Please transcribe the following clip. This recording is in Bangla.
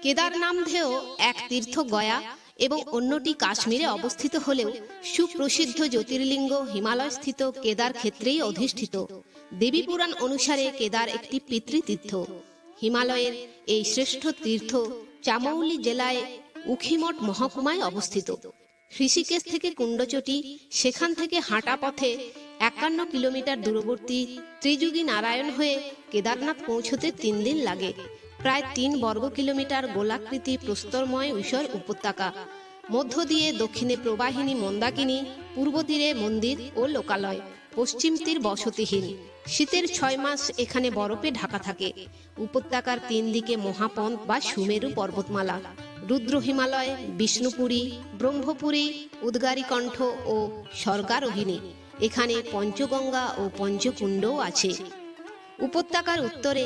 কেদার নামধেয় এক তীর্থ গয়া এবং অন্যটি কাশ্মীরে অবস্থিত হলেও সুপ্রসিদ্ধ জ্যোতির্লিঙ্গ হিমালয় স্থিত কেদার ক্ষেত্রেই অধিষ্ঠিত। দেবী পুরাণ অনুসারে কেদার একটি পিতৃতীর্থ। হিমালয়ের এই শ্রেষ্ঠ তীর্থ চামৌলি জেলায় উখিমঠ মহকুমায় অবস্থিত। ঋষিকেশ থেকে কুণ্ডচটি, সেখান থেকে হাঁটা পথে 51 কিলোমিটার দূরবর্তী ত্রিযুগী নারায়ণ হয়ে কেদারনাথ পৌঁছতে 3 দিন লাগে। প্রায় 3 বর্গ কিলোমিটার গোলাকৃতি প্রস্তরময় ঊষর উপত্যকা, মধ্য দিয়ে দক্ষিণে প্রবাহিনী মন্দাকিনী, পূর্ব তীরে মন্দির ও লোকালয়, পশ্চিম তীর বসতিহীন। শীতের 6 মাস এখানে বরফে ঢাকা থাকে। উপত্যকার 3 দিকে মহাপন্ত বা সুমেরু পর্বতমালা, রুদ্র হিমালয়, বিষ্ণুপুরী, ব্রহ্মপুরী, উদ্গারীকণ্ঠ ও স্বর্গারোহিণী। এখানে পঞ্চগঙ্গা ও পঞ্চকুণ্ডও আছে। উপত্যকার উত্তরে